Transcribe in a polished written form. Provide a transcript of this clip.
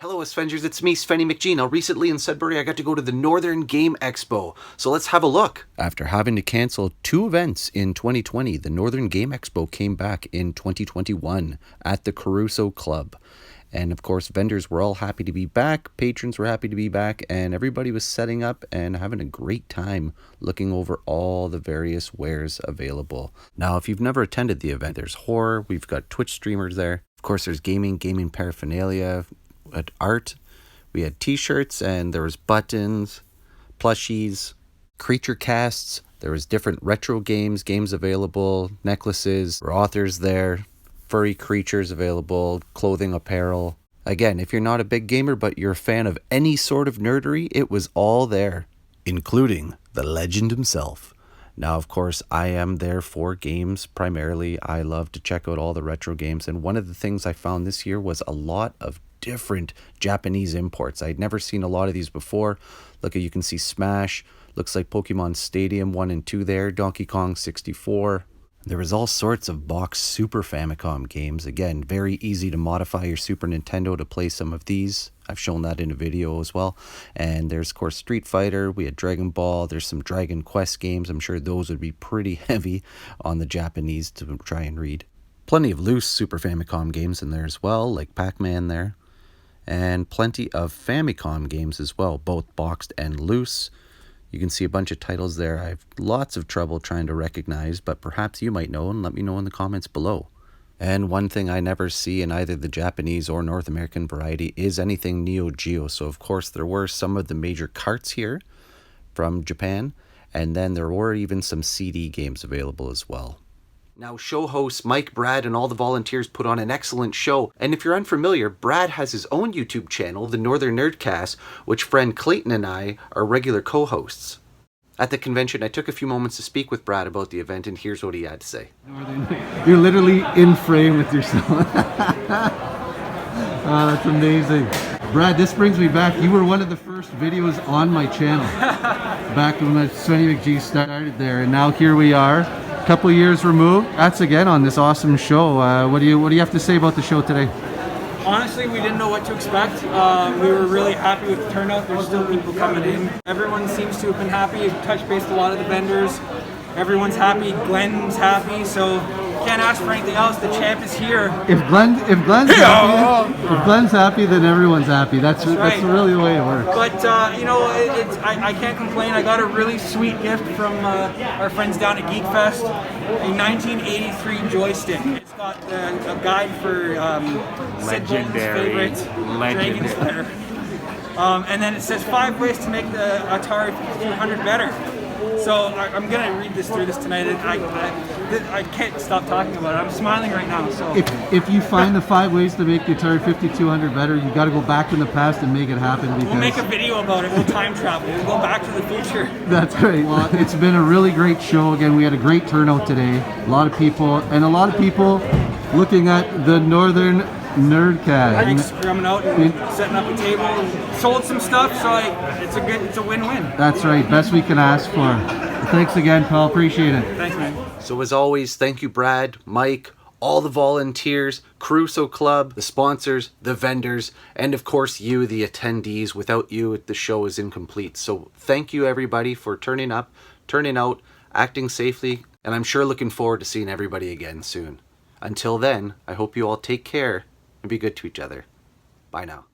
Hello Avengers, it's me, Svenny McG. Now recently in Sudbury I got to go to the Northern Game Expo, so let's have a look. After having to cancel 2 events in 2020, the Northern Game Expo came back in 2021 at the Caruso Club. And of course vendors were all happy to be back, patrons were happy to be back, and everybody was setting up and having a great time looking over all the various wares available. Now if you've never attended the event, there's horror, we've got Twitch streamers there. Of course there's gaming paraphernalia, at art, we had t-shirts, and there was buttons, plushies, creature casts, there was different retro games available, necklaces, authors there, furry creatures available, clothing, apparel. Again, if you're not a big gamer but you're a fan of any sort of nerdery, it was all there, including the legend himself. Now, of course, I am there for games primarily. I love to check out all the retro games, and one of the things I found this year was a lot of different Japanese imports. I'd never seen a lot of these before. Look, you can see Smash, looks like Pokemon Stadium 1 and 2 there, Donkey Kong 64. There was all sorts of boxed Super Famicom games. Again, very easy to modify your Super Nintendo to play some of these. I've shown that in a video as well. And there's, of course, Street Fighter. We had Dragon Ball. There's some Dragon Quest games. I'm sure those would be pretty heavy on the Japanese to try and read. Plenty of loose Super Famicom games in there as well, like Pac-Man there. And plenty of Famicom games as well, both boxed and loose. You can see a bunch of titles there I have lots of trouble trying to recognize, but perhaps you might know, and let me know in the comments below. And one thing I never see in either the Japanese or North American variety is anything Neo Geo. So of course there were some of the major carts here from Japan, and then there were even some CD games available as well. Now, show hosts Mike, Brad, and all the volunteers put on an excellent show. And if you're unfamiliar, Brad has his own YouTube channel, the Northern NerdCast, which friend Clayton and I are regular co-hosts. At the convention, I took a few moments to speak with Brad about the event, and here's what he had to say. You're literally in frame with yourself. Oh, that's amazing. Brad, this brings me back. You were one of the first videos on my channel back when Svenny McG started there, and now here we are. Couple years removed. That's again on this awesome show. What do you have to say about the show today? Honestly, we didn't know what to expect. We were really happy with the turnout. There's still people coming in. Everyone seems to have been happy. We've touched base with a lot of the vendors. Everyone's happy. Glenn's happy. So can't ask for anything else. The champ is here. If Glenn's happy, then everyone's happy. That's really the way it works. But you know, I can't complain. I got a really sweet gift from our friends down at Geekfest, a 1983 joystick. It's got a guide for Sid Bolton's favorite Dragon Slayer. And then it says 5 ways to make the Atari 5200 better. So I'm gonna read through this tonight, and I can't stop talking about it. I'm smiling right now. So if you find the 5 ways to make the Atari 5200 better, you got to go back in the past and make it happen. Because we'll make a video about it. We'll time travel. We'll go back to the future. That's great. Well, it's been a really great show. Again, we had a great turnout today. A lot of people looking at the Northern NerdCast. Thanks for coming out and setting up a table and sold some stuff, so it's a win-win. That's right, best we can ask for. Thanks again, pal, appreciate it. Thanks, man. So as always, thank you Brad, Mike, all the volunteers, Caruso Club, the sponsors, the vendors, and of course you, the attendees. Without you, the show is incomplete. So thank you everybody for turning up, turning out, acting safely, and I'm sure looking forward to seeing everybody again soon. Until then, I hope you all take care and be good to each other. Bye now.